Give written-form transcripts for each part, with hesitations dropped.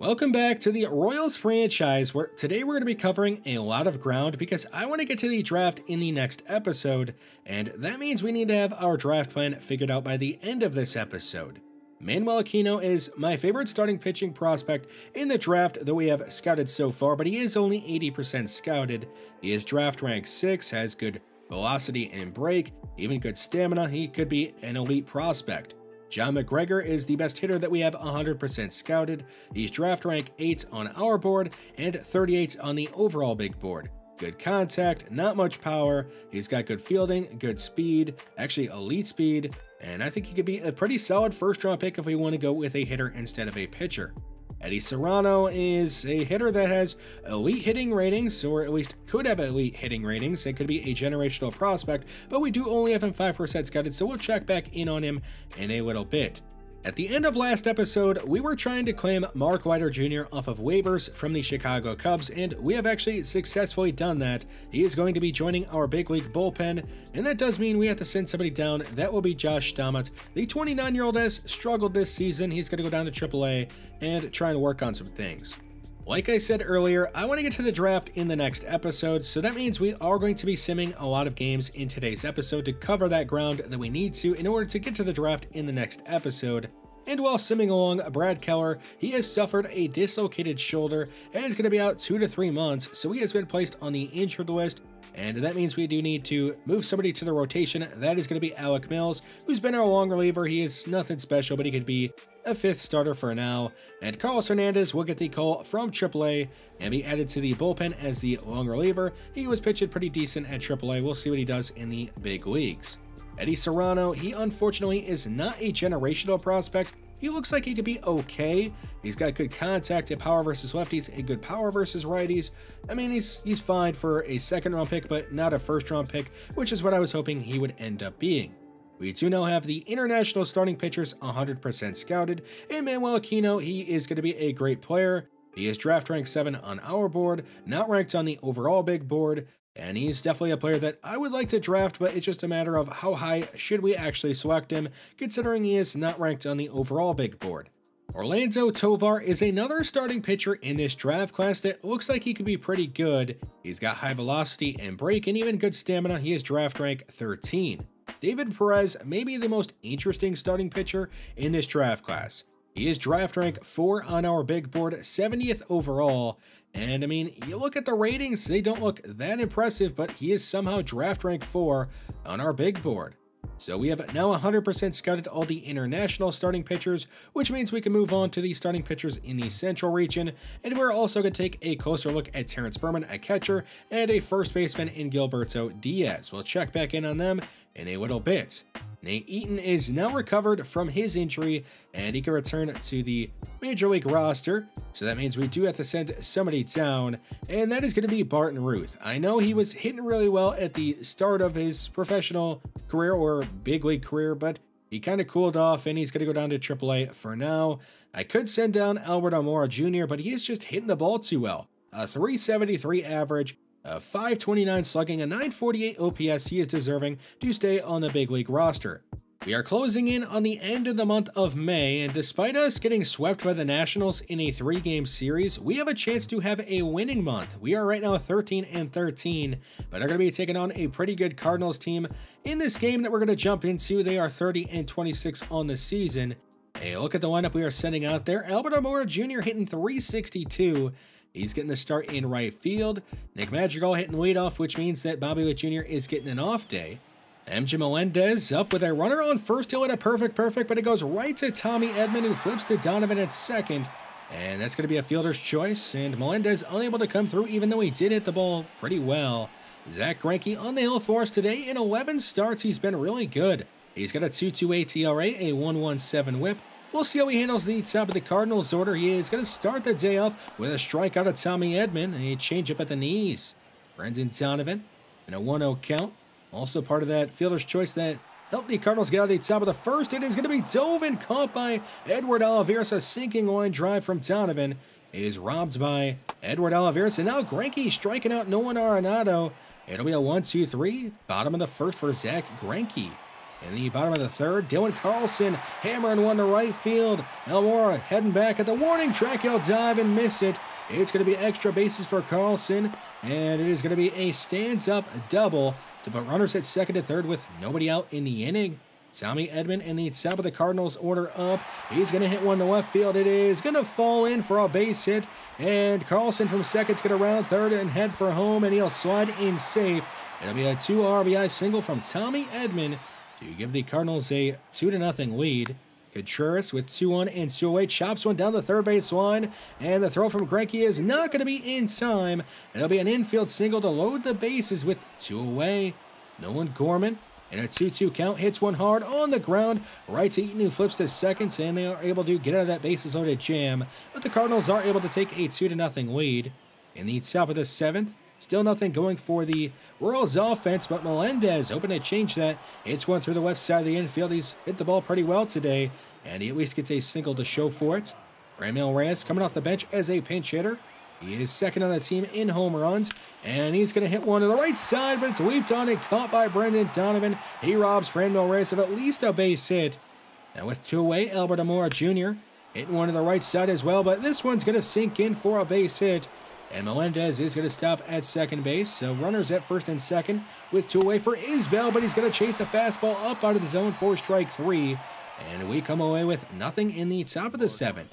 Welcome back to the Royals franchise, where today we're going to be covering a lot of ground because I want to get to the draft in the next episode, and that means we need to have our draft plan figured out by the end of this episode. Manuel Aquino is my favorite starting pitching prospect in the draft that we have scouted so far, but he is only 80% scouted. He is draft rank 6, has good velocity and break, even good stamina. He could be an elite prospect. John McGregor is the best hitter that we have 100% scouted. He's draft rank 8 on our board and 38 on the overall big board. Good contact, not much power. He's got good fielding, good speed, actually elite speed, and I think he could be a pretty solid first round pick if we want to go with a hitter instead of a pitcher. Eddie Serrano is a hitter that has elite hitting ratings, or at least could have elite hitting ratings. It could be a generational prospect, but we do only have him 5% scouted, so we'll check back in on him in a little bit. At the end of last episode, we were trying to claim Mark Leiter Jr. off of waivers from the Chicago Cubs, and we have actually successfully done that. He is going to be joining our big league bullpen, and that does mean we have to send somebody down. That will be Josh Staumont. The 29-year-old has struggled this season. He's going to go down to AAA and try and work on some things. Like I said earlier, I want to get to the draft in the next episode, so that means we are going to be simming a lot of games in today's episode to cover that ground that we need to in order to get to the draft in the next episode. And while simming along, Brad Keller, he has suffered a dislocated shoulder and is going to be out 2 to 3 months, so he has been placed on the injured list. And that means we do need to move somebody to the rotation. That is going to be Alec Mills, who's been our long reliever. He is nothing special, but he could be a 5th starter for now. And Carlos Hernandez will get the call from AAA and be added to the bullpen as the long reliever. He was pitching pretty decent at AAA. We'll see what he does in the big leagues. Eddie Serrano, he unfortunately is not a generational prospect. He looks like he could be okay. He's got good contact at power versus lefties and good power versus righties. I mean, he's fine for a second-round pick, but not a first-round pick, which is what I was hoping he would end up being. We do now have the international starting pitchers 100% scouted, and Manuel Aquino, he is going to be a great player. He is draft rank 7 on our board, not ranked on the overall big board, and he's definitely a player that I would like to draft, but it's just a matter of how high should we actually select him, considering he is not ranked on the overall big board. Orlando Tovar is another starting pitcher in this draft class that looks like he could be pretty good. He's got high velocity and break and even good stamina. He is draft rank 13. David Perez may be the most interesting starting pitcher in this draft class. He is draft rank 4 on our big board, 70th overall. And I mean, you look at the ratings, they don't look that impressive, but he is somehow draft rank 4 on our big board. So we have now 100% scouted all the international starting pitchers, which means we can move on to the starting pitchers in the central region. And we're also going to take a closer look at Terrence Berman, a catcher, and a first baseman in Gilberto Diaz. We'll check back in on them in a little bit. Nate Eaton is now recovered from his injury, and he can return to the Major League roster, so that means we do have to send somebody down, and that is going to be Barton Ruth. I know he was hitting really well at the start of his professional career or big league career, but he kind of cooled off, and he's going to go down to AAA for now. I could send down Albert Almora Jr., but he is just hitting the ball too well. A 373 average, a 529 slugging, a 948 OPS. He is deserving to stay on the big league roster. We are closing in on the end of the month of May, and despite us getting swept by the Nationals in a 3-game series, we have a chance to have a winning month. We are right now 13-13, but are going to be taking on a pretty good Cardinals team in this game that we're going to jump into. They are 30-26 on the season. Hey, look at the lineup we are sending out there. Albert Almora Jr. hitting 362. He's getting the start in right field. Nick Madrigal hitting leadoff, which means that Bobby Witt Jr. is getting an off day. MJ Melendez up with a runner on first. He'll hit a perfect, but it goes right to Tommy Edman, who flips to Donovan at second. And that's going to be a fielder's choice. And Melendez unable to come through, even though he did hit the ball pretty well. Zach Greinke on the hill for us today. In 11 starts, he's been really good. He's got a 2.28 ERA, a 1.17 whip. We'll see how he handles the top of the Cardinals order. He is going to start the day off with a strikeout of Tommy Edman, a changeup at the knees. Brendan Donovan, and a 1-0 count. Also part of that fielder's choice that helped the Cardinals get out of the top of the first. It is going to be dove and caught by Edward Olivares. A sinking line drive from Donovan is robbed by Edward Olivares. And now Greinke striking out Nolan Arenado. It'll be a 1-2-3. Bottom of the first for Zach Greinke. In the bottom of the third, Dylan Carlson hammering one to right field. Elmora heading back at the warning track. He'll dive and miss it. It's going to be extra bases for Carlson, and it is going to be a stands-up double to put runners at second and third with nobody out in the inning. Tommy Edman in the top of the Cardinals order up. He's going to hit one to left field. It is going to fall in for a base hit, and Carlson from second's going to round third and head for home, and he'll slide in safe. It'll be a 2 RBI single from Tommy Edman to give the Cardinals a 2-0 lead. Contreras with 2 on and 2 away, chops one down the third base line, and the throw from Greinke is not going to be in time. It'll be an infield single to load the bases with 2 away. Nolan Gorman in a 2-2 count hits one hard on the ground, right to Eaton, who flips to second, and they are able to get out of that bases loaded jam, but the Cardinals are able to take a 2-0 lead. In the top of the 7th, still nothing going for the Royals offense, but Melendez hoping to change that. Hits one through the left side of the infield. He's hit the ball pretty well today, and he at least gets a single to show for it. Ramil Reyes coming off the bench as a pinch hitter. He is second on the team in home runs, and he's going to hit one to the right side, but it's leaped on and caught by Brendan Donovan. He robs Ramil Reyes of at least a base hit. Now with 2 away, Albert Amora Jr. hitting one to the right side as well, but this one's going to sink in for a base hit. And Melendez is going to stop at second base, so runners at first and second with 2 away for Isbell, but he's going to chase a fastball up out of the zone for strike 3, and we come away with nothing in the top of the 7th.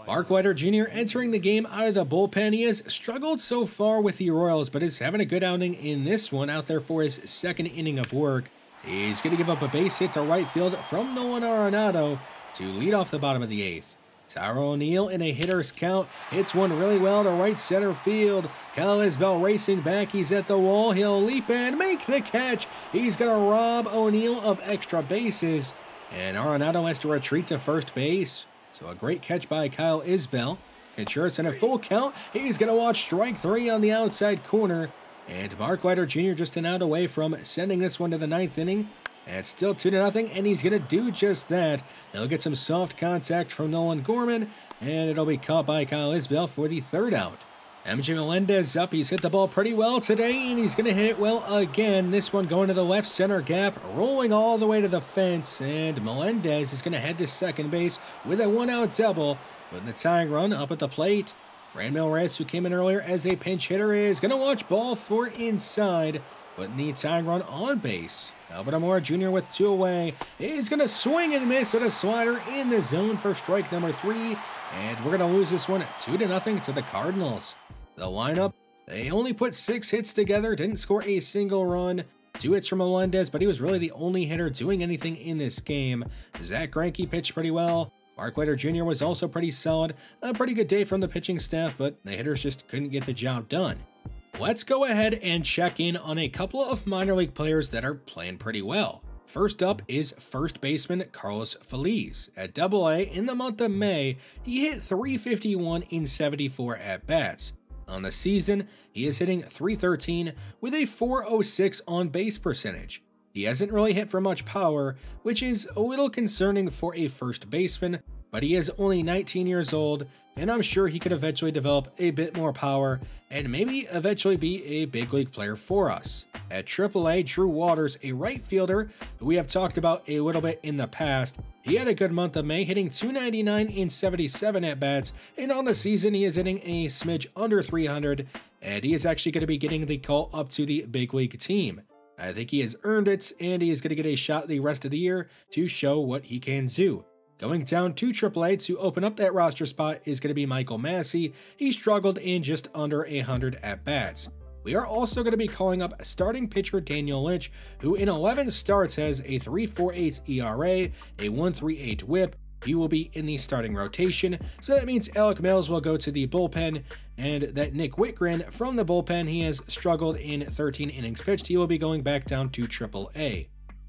Mark Leiter Jr. entering the game out of the bullpen. He has struggled so far with the Royals, but is having a good outing in this one out there for his second inning of work. He's going to give up a base hit to right field from Nolan Arenado to lead off the bottom of the 8th. Tyler O'Neill in a hitter's count hits one really well to right center field. Kyle Isbell racing back. He's at the wall. He'll leap and make the catch. He's going to rob O'Neill of extra bases, and Arenado has to retreat to first base. So a great catch by Kyle Isbell. Contreras in a full count. He's going to watch strike 3 on the outside corner. And Mark Leiter Jr. just an out away from sending this one to the 9th inning. And it's still 2-0, and he's going to do just that. He'll get some soft contact from Nolan Gorman, and it'll be caught by Kyle Isbell for the 3rd out. MJ Melendez up. He's hit the ball pretty well today, and he's going to hit it well again. This one going to the left center gap, rolling all the way to the fence, and Melendez is going to head to second base with a 1-out double, putting the tying run up at the plate. Ramil Reyes, who came in earlier as a pinch hitter, is going to watch ball 4 inside, putting the tying run on base. Albert Amora Jr. with 2 away is going to swing and miss at a slider in the zone for strike number 3, and we're going to lose this one 2-0 to the Cardinals. The lineup, they only put 6 hits together, didn't score a single run. 2 hits from Melendez, but he was really the only hitter doing anything in this game. Zach Greinke pitched pretty well. Mark Leiter Jr. was also pretty solid. A pretty good day from the pitching staff, but the hitters just couldn't get the job done. Let's go ahead and check in on a couple of minor league players that are playing pretty well. First up is first baseman Carlos Feliz. At AA in the month of May, he hit .351 in 74 at-bats. On the season, he is hitting .313 with a .406 on-base percentage. He hasn't really hit for much power, which is a little concerning for a first baseman, but he is only 19 years old, and I'm sure he could eventually develop a bit more power and maybe eventually be a big league player for us. At AAA, Drew Waters, a right fielder who we have talked about a little bit in the past, he had a good month of May, hitting .299 in 77 at-bats, and on the season he is hitting a smidge under .300, and he is actually going to be getting the call up to the big league team. I think he has earned it, and he is going to get a shot the rest of the year to show what he can do. Going down to AAA to open up that roster spot is going to be Michael Massey. He struggled in just under 100 at-bats. We are also going to be calling up starting pitcher Daniel Lynch, who in 11 starts has a .348 ERA, a .138 WHIP. He will be in the starting rotation, so that means Alec Mills will go to the bullpen, and that Nick Whitgren from the bullpen, he has struggled in 13 innings pitched. He will be going back down to AAA.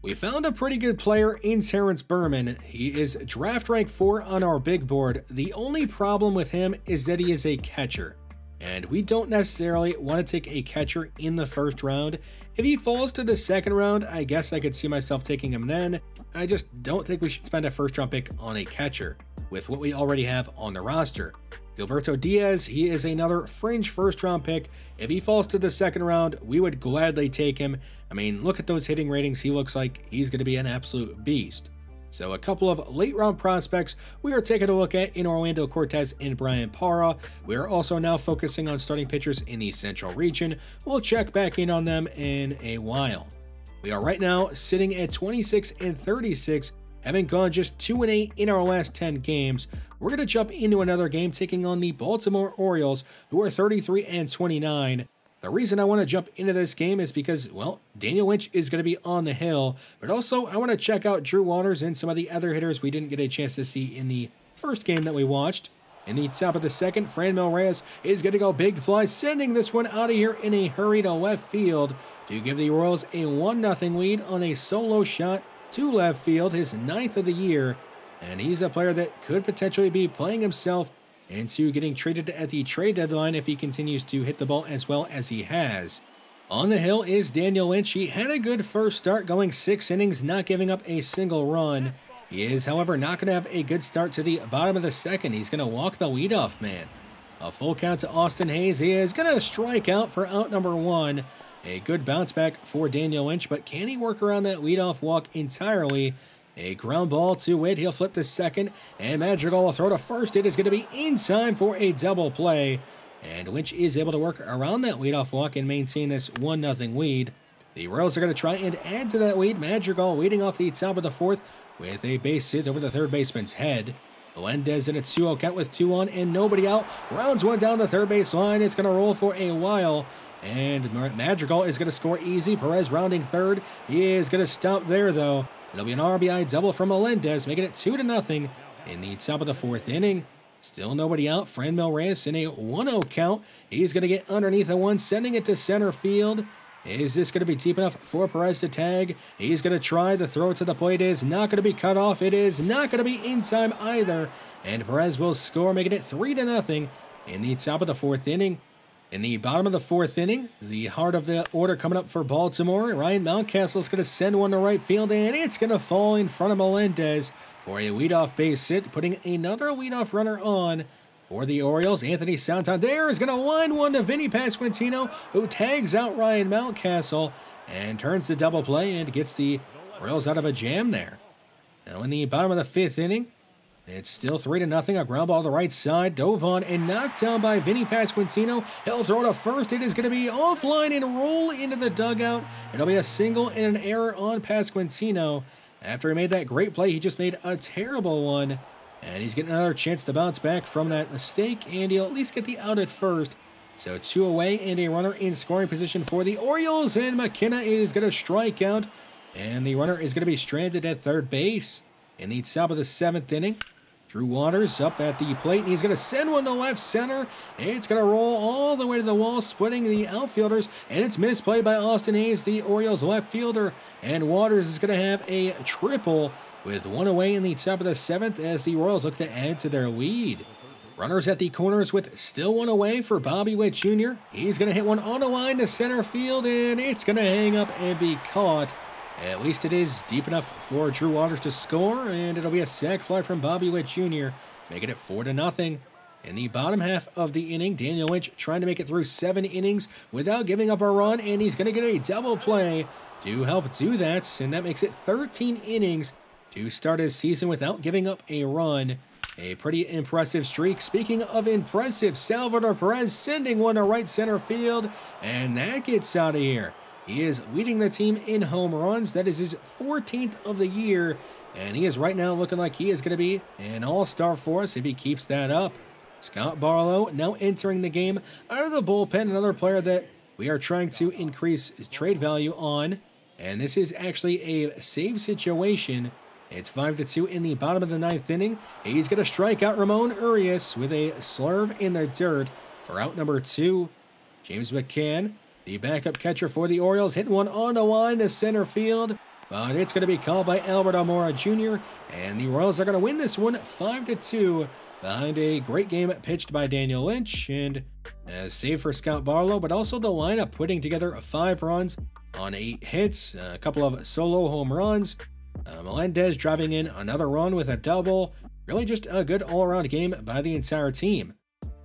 We found a pretty good player in Terrence Berman. He is draft rank 4 on our big board. The only problem with him is that he is a catcher, and we don't necessarily want to take a catcher in the first round. If he falls to the second round, I guess I could see myself taking him then. I just don't think we should spend a first round pick on a catcher with what we already have on the roster. Gilberto Diaz, he is another fringe first-round pick. If he falls to the second round, we would gladly take him. I mean, look at those hitting ratings. He looks like he's going to be an absolute beast. So a couple of late-round prospects we are taking a look at in Orlando Cortez and Brian Parra. We are also now focusing on starting pitchers in the Central region. We'll check back in on them in a while. We are right now sitting at 26-36, having gone just 2-8 in our last 10 games. We're going to jump into another game taking on the Baltimore Orioles, who are 33-29. The reason I want to jump into this game is because, well, Daniel Lynch is going to be on the hill, but also I want to check out Drew Waters and some of the other hitters we didn't get a chance to see in the first game that we watched. In the top of the second, Franmil Reyes is going to go big fly, sending this one out of here in a hurry to left field to give the Royals a 1-0 lead on a solo shot to left field, his 9th of the year, and he's a player that could potentially be playing himself into getting traded at the trade deadline if he continues to hit the ball as well as he has. On the hill is Daniel Lynch. He had a good first start, going 6 innings, not giving up a single run. He is, however, not going to have a good start to the bottom of the second. He's going to walk the leadoff man. A full count to Austin Hayes. He is going to strike out for out number 1. A good bounce back for Daniel Lynch, but can he work around that leadoff walk entirely? A ground ball to Witt. He'll flip to second, and Madrigal will throw to first. It is going to be in time for a double play, and Lynch is able to work around that leadoff walk and maintain this 1-0 lead. The Royals are going to try and add to that lead. Madrigal leading off the top of the 4th with a base hit over the third baseman's head. Melendez in a 2-0 count with 2 on and nobody out. Grounds one down the third base line. It's going to roll for a while. And Madrigal is going to score easy. Perez rounding third. He is going to stop there, though. It'll be an RBI double from Melendez, making it 2-0 in the top of the 4th inning. Still nobody out. Franmil Reyes in a 1-0 count. He's going to get underneath the one, sending it to center field. Is this going to be deep enough for Perez to tag? He's going to try. The throw to the plate is not going to be cut off. It is not going to be in time either. And Perez will score, making it 3-0 in the top of the 4th inning. In the bottom of the 4th inning, the heart of the order coming up for Baltimore, Ryan Mountcastle is going to send one to right field, and it's going to fall in front of Melendez for a leadoff base hit, putting another leadoff runner on for the Orioles. Anthony Santander is going to line one to Vinny Pasquantino, who tags out Ryan Mountcastle and turns the double play and gets the Orioles out of a jam there. Now in the bottom of the 5th inning, it's still 3-0. A ground ball to the right side. Dove on and knocked down by Vinny Pasquantino. He'll throw to first. It is going to be offline and roll into the dugout. It'll be a single and an error on Pasquantino. After he made that great play, he just made a terrible one. And he's getting another chance to bounce back from that mistake, and he'll at least get the out at first. So 2 away and a runner in scoring position for the Orioles, and McKenna is going to strike out. And the runner is going to be stranded at third base. In the top of the 7th inning, Drew Waters up at the plate, and he's going to send one to left center. It's going to roll all the way to the wall, splitting the outfielders, and it's misplayed by Austin Hayes, the Orioles left fielder. And Waters is going to have a triple with 1 away in the top of the 7th as the Royals look to add to their lead. Runners at the corners with still 1 away for Bobby Witt Jr. He's going to hit one on the line to center field, and it's going to hang up and be caught. At least it is deep enough for Drew Waters to score, and it'll be a sac fly from Bobby Witt Jr., making it 4-0. In the bottom half of the inning, Daniel Lynch trying to make it through 7 innings without giving up a run, and he's going to get a double play to help do that, and that makes it 13 innings to start his season without giving up a run. A pretty impressive streak. Speaking of impressive, Salvador Perez sending one to right center field, and that gets out of here. He is leading the team in home runs. That is his 14th of the year, and he is right now looking like he is going to be an all-star for us if he keeps that up. Scott Barlow now entering the game out of the bullpen, another player that we are trying to increase his trade value on, and this is actually a save situation. It's 5-2 in the bottom of the 9th inning. He's going to strike out Ramon Urias with a slurve in the dirt for out number 2. James McCann, the backup catcher for the Orioles, hitting one on the line to center field, but it's going to be called by Albert Almora Jr., and the Royals are going to win this one 5-2 behind a great game pitched by Daniel Lynch, and a save for Scott Barlow, but also the lineup putting together 5 runs on 8 hits, a couple of solo home runs. Melendez driving in another run with a double. Really just a good all-around game by the entire team.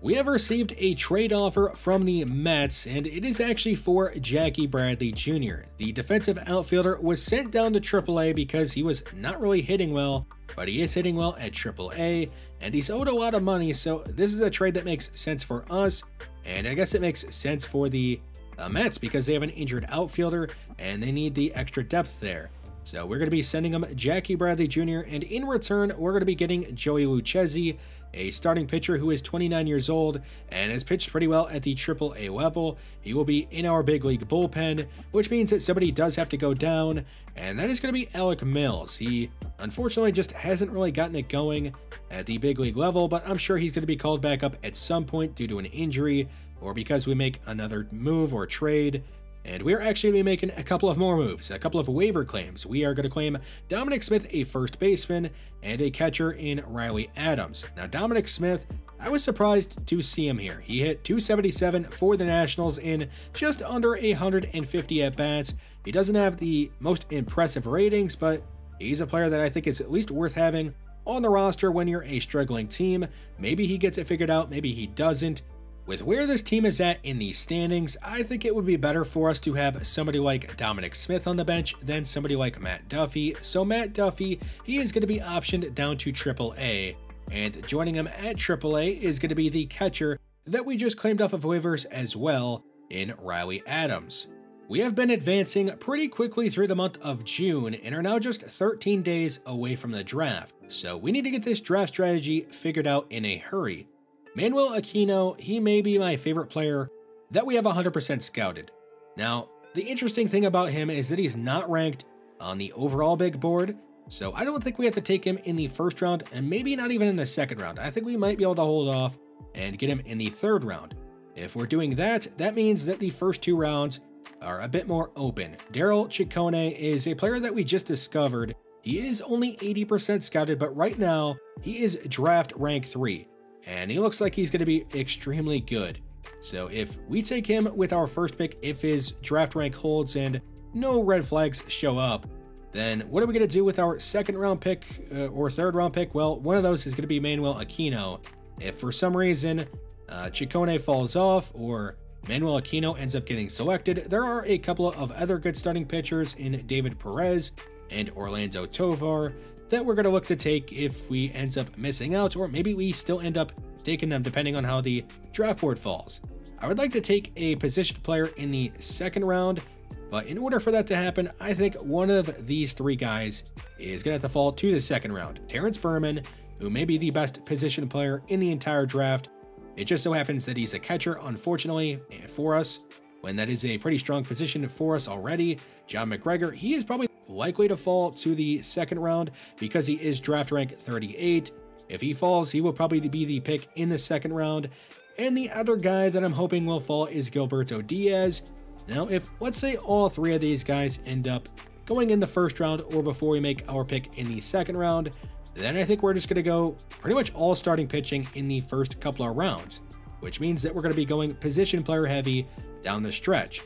We have received a trade offer from the Mets, and it is actually for Jackie Bradley Jr. The defensive outfielder was sent down to AAA because he was not really hitting well, but he is hitting well at AAA, and he's owed a lot of money, so this is a trade that makes sense for us, and I guess it makes sense for the Mets because they have an injured outfielder, and they need the extra depth there. So we're going to be sending him Jackie Bradley Jr., and in return, we're going to be getting Joey Lucchesi, a starting pitcher who is 29 years old and has pitched pretty well at the AAA level. He will be in our big league bullpen, which means that somebody does have to go down, and that is going to be Alec Mills. He unfortunately just hasn't really gotten it going at the big league level, but I'm sure he's going to be called back up at some point due to an injury or because we make another move or trade. And we're actually going to be making a couple of more moves, a couple of waiver claims. We are going to claim Dominic Smith, a first baseman, and a catcher in Riley Adams. Now, Dominic Smith, I was surprised to see him here. He hit .277 for the Nationals in just under 150 at-bats. He doesn't have the most impressive ratings, but he's a player that I think is at least worth having on the roster when you're a struggling team. Maybe he gets it figured out, maybe he doesn't. With where this team is at in the standings, I think it would be better for us to have somebody like Dominic Smith on the bench than somebody like Matt Duffy. So Matt Duffy, he is going to be optioned down to AAA, and joining him at AAA is going to be the catcher that we just claimed off of waivers as well in Riley Adams. We have been advancing pretty quickly through the month of June and are now just 13 days away from the draft, so we need to get this draft strategy figured out in a hurry. Manuel Aquino, he may be my favorite player that we have 100% scouted. Now, the interesting thing about him is that he's not ranked on the overall big board, so I don't think we have to take him in the first round and maybe not even in the second round. I think we might be able to hold off and get him in the third round. If we're doing that, that means that the first two rounds are a bit more open. Daryl Ciccone is a player that we just discovered. He is only 80% scouted, but right now he is draft rank 3. And he looks like he's going to be extremely good. So if we take him with our first pick, if his draft rank holds and no red flags show up, then what are we going to do with our second round pick or third round pick? Well, one of those is going to be Manuel Aquino. If for some reason Ciccone falls off or Manuel Aquino ends up getting selected, there are a couple of other good starting pitchers in David Perez and Orlando Tovar that we're going to look to take if we end up missing out, or maybe we still end up taking them depending on how the draft board falls. I would like to take a positioned player in the second round, but in order for that to happen, I think one of these three guys is going to have to fall to the second round. Terrence Berman, who may be the best position player in the entire draft. It just so happens that he's a catcher, unfortunately, for us, when that is a pretty strong position for us already. John McGregor, he is probably likely to fall to the second round because he is draft rank 38. If he falls, he will probably be the pick in the second round. And the other guy that I'm hoping will fall is Gilberto Diaz. Now, if let's say all three of these guys end up going in the first round or before we make our pick in the second round, then I think we're just going to go pretty much all starting pitching in the first couple of rounds, which means that we're going to be going position player heavy down the stretch.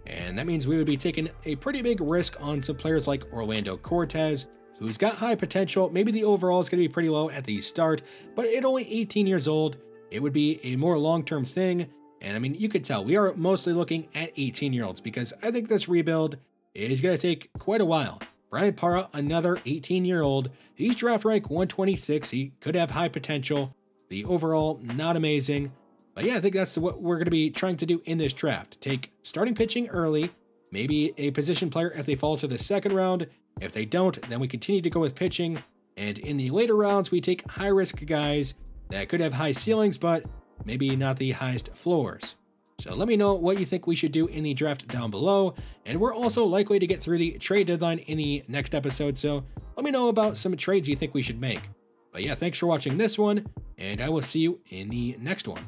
And that means we would be taking a pretty big risk on some players like Orlando Cortez, who's got high potential. Maybe the overall is going to be pretty low at the start, but at only 18 years old, it would be a more long-term thing. And I mean, you could tell we are mostly looking at 18-year-olds because I think this rebuild is going to take quite a while. Brian Parra, another 18-year-old. He's draft rank 126. He could have high potential. The overall, not amazing. But yeah, I think that's what we're going to be trying to do in this draft. Take starting pitching early, maybe a position player if they fall to the second round. If they don't, then we continue to go with pitching. And in the later rounds, we take high-risk guys that could have high ceilings, but maybe not the highest floors. So let me know what you think we should do in the draft down below. And we're also likely to get through the trade deadline in the next episode, so let me know about some trades you think we should make. But yeah, thanks for watching this one, and I will see you in the next one.